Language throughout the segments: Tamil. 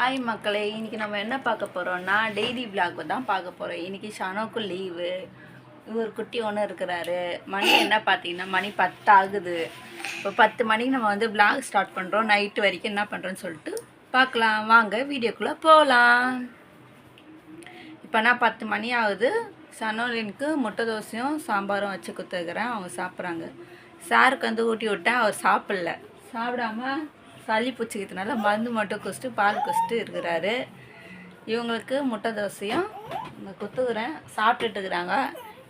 ஹாய் மக்களே, இன்றைக்கி நம்ம என்ன பார்க்க போகிறோம்னா டெய்லி விளாக் தான் பார்க்க போகிறோம். இன்றைக்கி ஷனோக்கு லீவு. இவர் குட்டி ஒன்று இருக்கிறாரு. மணி என்ன பார்த்தீங்கன்னா மணி 10 ஆகுது. இப்போ 10 மணிக்கு நம்ம வந்து விளாக் ஸ்டார்ட் பண்ணுறோம். நைட்டு வரைக்கும் என்ன பண்ணுறோன்னு சொல்லிட்டு பார்க்கலாம். வாங்க வீடியோக்குள்ளே போகலாம். இப்போனா 10 மணி ஆகுது. ஷனோலினுக்கு முட்டை தோசையும் சாம்பாரும் வச்சு கொடுத்துருக்குறேன். அவங்க சாப்பிட்றாங்க. சாருக்கு வந்து ஊட்டி விட்டேன். அவர் சாப்பிடாம சளி பிடிச்சிக்கிறதுனால மருந்து மட்டும் குடிச்சிட்டு பால் குடிச்சிட்டு இருக்கிறாரு. இவங்களுக்கு முட்டை தோசையும் குத்துக்கிறேன். சாப்பிட்டுட்டு இருக்கிறாங்க.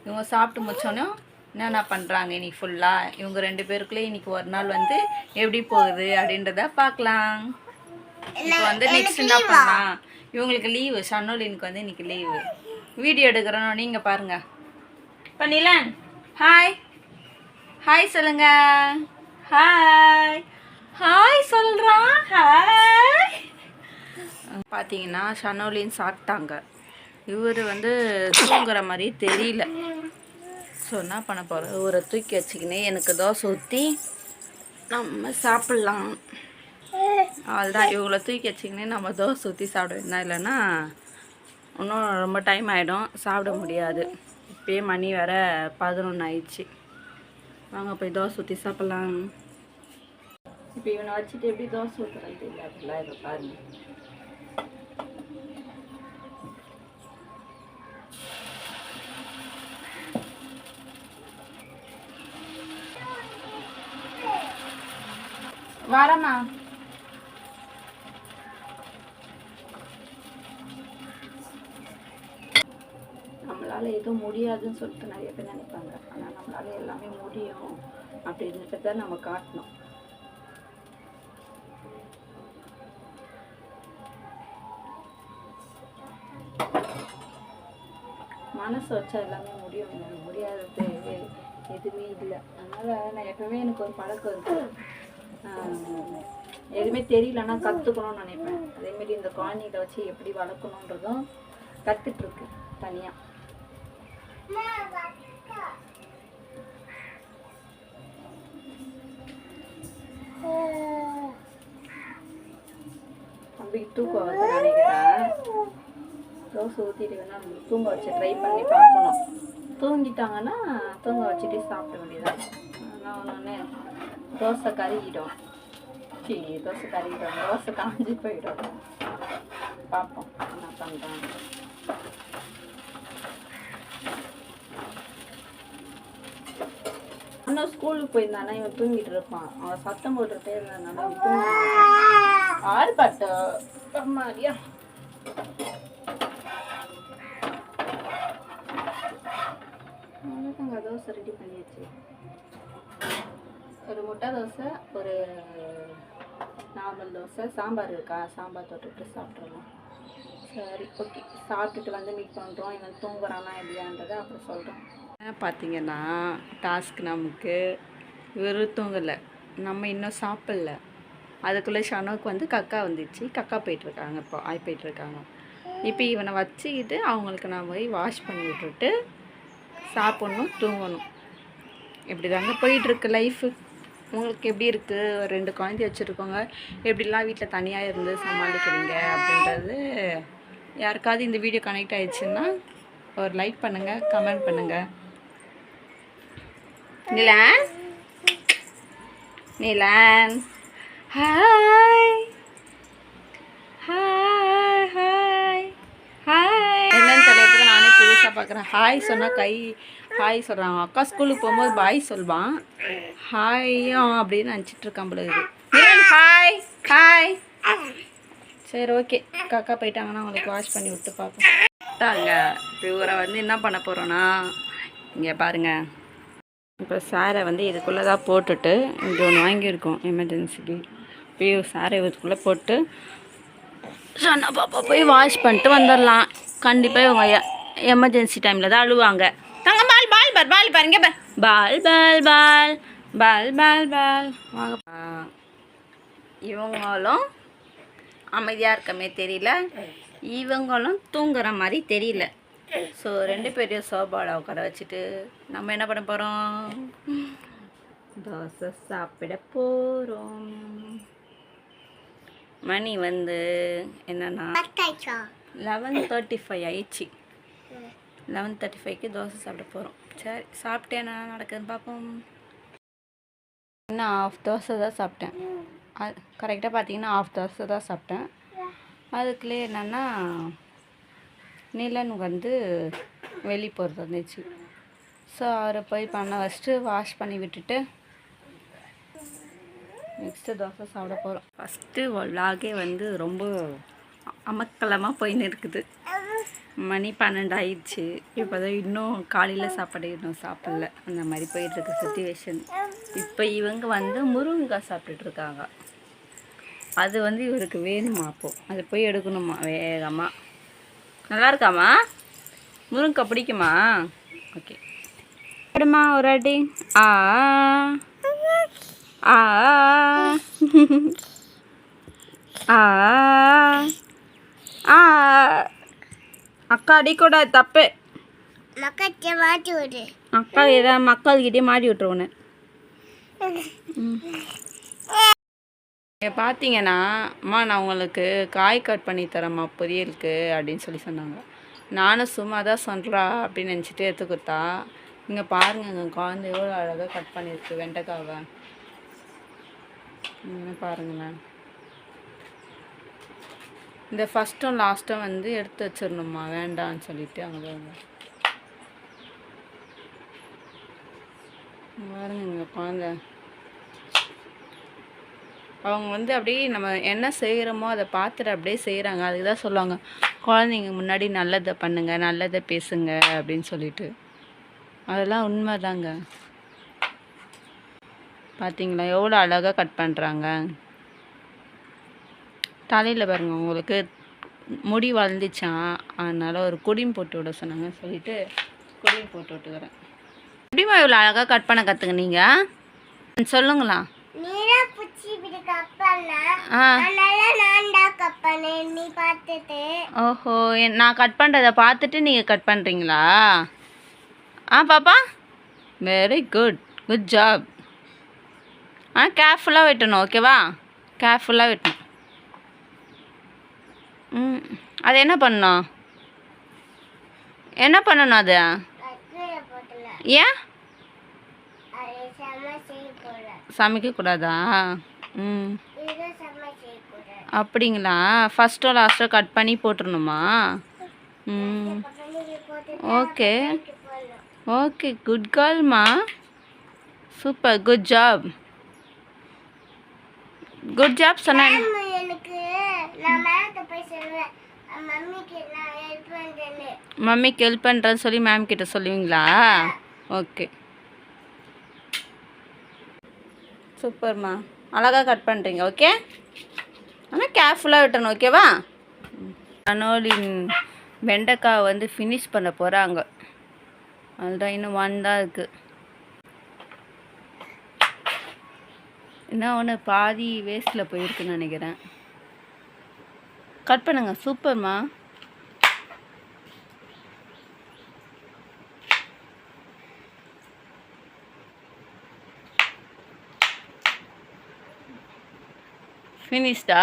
இவங்க சாப்பிட்டு முடிச்சோன்னும் என்னென்ன பண்ணுறாங்க இன்றைக்கி ஃபுல்லாக. இவங்க 2 பேருக்குள்ளே இன்றைக்கி ஒரு நாள் வந்து எப்படி போகுது அப்படின்றத பார்க்கலாம். இப்போ வந்து நெக்ஸ்ட் என்ன பண்ணலாம். இவங்களுக்கு லீவு. ஷனோலினுக்கு வந்து இன்றைக்கி லீவு. வீடியோ எடுக்கிறோம். நீங்கள் பாருங்கள். பண்ணிடலாம். ஹாய் ஹாய் சொல்லுங்க. ஹாய் ஹாய் சொல்கிறான். ஹாய் பார்த்தீங்கன்னா ஷனோலின் சாப்பிட்டாங்க. இவர் வந்து தூங்குற மாதிரி தெரியல. ஸோ என்ன பண்ண போகிறோம், இவரை தூக்கி வச்சுக்கினே எனக்கு தோசை ஊற்றி நம்ம சாப்பிட்லாம். அவள்தான் இவங்களை தூக்கி வச்சுக்கினே நம்ம தோசை ஊற்றி சாப்பிட வேண்டாம். இல்லைன்னா இன்னும் ரொம்ப டைம் ஆகிடும், சாப்பிட முடியாது. இப்போயே மணி வேற 11 ஆயிடுச்சு. வாங்க போய் தோசை ஊற்றி சாப்பிட்லாம். இப்போ இவனை வச்சுட்டு எப்படி தோசை ஊற்றுறது தெரியல. அப்படிலாம் இப்போ பாருங்க. வரமா நம்மளால் எதுவும் முடியாதுன்னு சொல்லிட்டு நிறைய பேர் நினைப்பாங்க. ஆனால் நம்மளால் எல்லாமே முடியும் அப்படின்றத தான் நம்ம காட்டணும். மனசு வச்சா எல்லாமே முடியும். முடியாதது எதுவுமே இல்லை. அதனால் நான் எப்பவுமே எனக்கு ஒரு பழக்கம் இருக்குது. எதுவுமே தெரியலன்னா கற்றுக்கணும்னு நினைப்பேன். அதேமாரி இந்த குழந்தைகளை வச்சு எப்படி வளர்க்கணுன்றதும் கற்றுட்ருக்கு தனியாக. தம்பி தூக்கம் வந்து நினைக்கிறேன். தோசை ஊற்றிட்டு வேணால் நம்ம தூங்க வச்சு ட்ரை பண்ணி பார்க்கணும். தூங்கிட்டாங்கன்னா தூங்க வச்சுட்டு சாப்பிட வேண்டியதான். ஆனால் ஒன்று தோசை கருகிடும். தோசை கருகிடும், தோசை காஞ்சி போயிடும். பார்ப்போம் என்ன பண்ணுறாங்க. இன்னும் ஸ்கூலுக்கு போயிருந்தானா இவன் தூங்கிட்டு இருப்பான். அவன் சத்தம் போட்டுட்டே இருந்ததுனால ஆர்ப்பாட்ட மாதிரியா. தோசை ரெடி பண்ணியாச்சு. ஒரு முட்டை தோசை, ஒரு நார்மல் தோசை, சாம்பார் இருக்கா, சாம்பார் தொட்டுட்டு சாப்பிட்றலாம். சரி ஓகே, சாப்பிட்டுட்டு வந்து மீட் பண்ணுறோம். இவன் தூங்குறானா எப்படியான்றதை அப்புறம் சொல்கிறோம். பார்த்தீங்கன்னா டாஸ்க் நமக்கு இவர் தூங்கலை, நம்ம இன்னும் சாப்பிடல. அதுக்குள்ளே ஷனோக்கு வந்து கக்கா வந்துச்சு. கக்கா போயிட்டுருக்காங்க. இப்போ போயிட்டுருக்காங்க. இப்போ இவனை வச்சுக்கிட்டு அவங்களுக்கு நான் போய் வாஷ் பண்ணி விட்டுட்டு சாப்பிட்ணும், தூங்கணும். இப்படி தாங்க போயிட்டுருக்கு லைஃபு. உங்களுக்கு எப்படி இருக்குது? 2 குழந்தை வச்சுருக்கோங்க. எப்படிலாம் வீட்டில் தனியாக இருந்து சமாளிக்கிறீங்க அப்படின்றது யாருக்காவது இந்த வீடியோ கனெக்ட் ஆகிடுச்சுன்னா ஒரு லைக் பண்ணுங்கள், கமெண்ட் பண்ணுங்கள். Nilan hi hi hi hi. என்னன்னு தெரியல, நானே புதுசாக பார்க்குறேன். ஹாய் சொன்னால் கை ஹாய் சொல்கிறாங்க. அக்கா ஸ்கூலுக்கு போகும்போது பாய் சொல்வான். ஹாயும் அப்படின்னு நினச்சிட்ருக்கான் போல இருக்குது. Hi hi. சரி ஓகே, காக்கா போயிட்டாங்கன்னா அவங்களுக்கு வாஷ் பண்ணி விட்டு பார்ப்போம். இப்போ இவரை வந்து என்ன பண்ண போகிறோன்னா, இங்கே பாருங்கள். இப்போ சாரை வந்து இதுக்குள்ளே தான் போட்டுட்டு இங்கே ஒன்று வாங்கியிருக்கோம் எமர்ஜென்சிக்கு. இப்போ சாரை இதுக்குள்ளே போட்டு சொன்னா பாப்பா போய் வாஷ் பண்ணிட்டு வந்துடலாம். கண்டிப்பாக இவங்க எமர்ஜென்சி டைமில் தான் அழுவாங்க. தாங்க பால் பால் பால் பால் பாருங்க. பால் பால் பால் பால் பால் பால் வாங்க. இவங்களும் அமைதியாக இருக்கமே தெரியல, இவங்களும் தூங்குற மாதிரி தெரியல. ஸோ 2 பேரையும் சோபாவில் உட்கார வச்சுட்டு நம்ம என்ன பண்ண போகிறோம், தோசை சாப்பிட போகிறோம். மணி வந்து என்னன்னா 11:35 ஆயிடுச்சு. 11:35க்கு தோசை சாப்பிட போகிறோம். சரி சாப்பிட்டே என்ன நடக்குதுன்னு பார்ப்போம். இன்னும் ஆஃப் தோசை தான் சாப்பிட்டேன். அது கரெக்டாக பார்த்தீங்கன்னா ஆஃப் தோசை தான் சாப்பிட்டேன். அதுக்குள்ளே என்னென்னா நிலன் வந்து வெளியே போகிறது வந்துச்சு. ஸோ அவரை போய் பண்ண வச்சுட்டு வாஷ் பண்ணி விட்டுட்டு நெக்ஸ்ட்டு தோசை சாப்பிட போகிறோம். ஃபஸ்ட்டு விலாகே வந்து ரொம்ப அமக்கலமாக போயின்னு இருக்குது. மணி 12 ஆயிடுச்சு. இப்போ தான் இன்னும் காலையில் சாப்பாடு இன்னும் சாப்பிடல. அந்த மாதிரி போயிட்டுருக்கு சுச்சுவேஷன். இப்போ இவங்க வந்து முருங்கைக்காய் சாப்பிட்டுட்ருக்காங்க. அது வந்து இவருக்கு வேணுமா, அப்போது அது போய் எடுக்கணுமா வேகமாக. நல்லா இருக்காமா? முருங்கைக்காய் பிடிக்குமா? ஓகே எடுமா ஒரு அடி. ஆ ஆ ஆ ஆ அக்கா அடிக்கூடாது, தப்பு. அக்கா ஏதாவது மக்கள்கிட்டே மாட்டி விட்டுருவோன்னு. பார்த்தீங்கன்னா அம்மா நான் உங்களுக்கு காய் கட் பண்ணி தரேம்மா பொரியலுக்கு அப்படின்னு சொன்னாங்க. நானும் சும்மா தான் சொல்கிறா அப்படின்னு நினச்சிட்டு எடுத்து கொடுத்தா. இங்கே பாருங்கள், எங்கள் குழந்தை எவ்வளோ அழகாக கட் பண்ணியிருக்கு வெண்டைக்காவை. பாருங்களேன். இந்த ஃபஸ்ட்டும் லாஸ்ட்டும் வந்து எடுத்து வச்சிடணுமா, வேண்டான்னு சொல்லிட்டு அங்கே பாருங்க. எங்கள் குழந்தை அவங்க வந்து அப்படியே நம்ம என்ன செய்கிறோமோ அதை பார்த்துட்டு அப்படியே செய்கிறாங்க. அதுக்கு தான் சொல்லுவாங்க, குழந்தைங்க முன்னாடி நல்லதை பண்ணுங்கள், நல்லதை பேசுங்க அப்படின்னு சொல்லிட்டு. அதெல்லாம் உண்மை தாங்க. பார்த்தீங்களா எவ்வளோ அழகாக கட் பண்ணுறாங்க. தலையில் பாருங்கள், உங்களுக்கு முடி வளர்ந்துச்சான், அதனால் ஒரு குடியும் போட்டு விட சொன்னாங்க சொல்லிவிட்டு குடியும் போட்டு விட்டுக்கிறேன். எப்படிமா இவ்வளோ அழகாக கட் பண்ண கற்றுக்குனீங்க சொல்லுங்களா? ஓஹோ, நான் கட் பண்ணுறதை பார்த்துட்டு நீங்கள் கட் பண்ணுறீங்களா? பாப்பா வெரி குட், குட் ஜாப். கேர்ஃபுல்லாக வெட்டணும், ஓகேவா? கேர்ஃபுல்லாக வெட்டணும். அது என்ன பண்ணணும் அது? ஏன் சமைக்கக்கூடாதா? அப்படிங்களா? ஃபஸ்ட்டோ லாஸ்ட்டோ கட் பண்ணி போட்டுருணுமா? ஓகே ஓகே, குட் கேர்ள்மா, super, good job. Good job சொன்னேன். மம்மிக்கு ஹெல்ப் பண்ணுறேன்னு சொல்லி மேம் கிட்ட சொல்லுவீங்களா? ஓகே சூப்பர்மா, அழகாக கட் பண்ணுறீங்க. ஓகே, ஆனால் கேர்ஃபுல்லாக விட்டணும், ஓகேவா? அனோலின் வெண்டைக்காய் வந்து ஃபினிஷ் பண்ண போகிறாங்க. அதுதான் இன்னும் 1 தான் இருக்குது. என்ன ஒன்று பாதி வேஸ்ட்டில் போயிருக்குன்னு நினைக்கிறேன். கட் பண்ணுங்க, சூப்பர்மா. ஃபினிஷ்டா?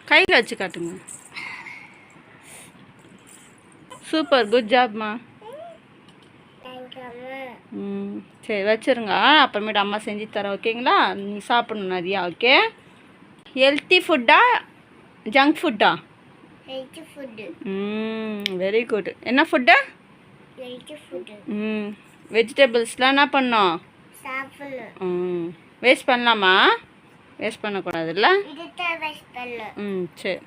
கையில் வச்சு காட்டுங்க. சூப்பர், குட் ஜாப்மா. சரி வச்சுருங்க, அப்புறமேட்டு அம்மா செஞ்சு தரேன், ஓகேங்களா? நீ சாப்பிடணும் நிறையா, ஓகே? ஹெல்த்தி ஃபுட்டா ஜங்க் ஃபுட்டா? Very good. என்ன ஃபுட்டு? வெஜிடபிள்ஸ்லாம் என்ன பண்ணோம்? வேஸ்ட் பண்ணலாமா? வேஸ்ட் பண்ணக்கூடாதுல்ல? சரி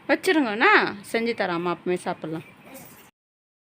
வச்சுருங்கண்ணா, செஞ்சு தரேன் அம்மா, அப்பமே சாப்பிட்லாம்.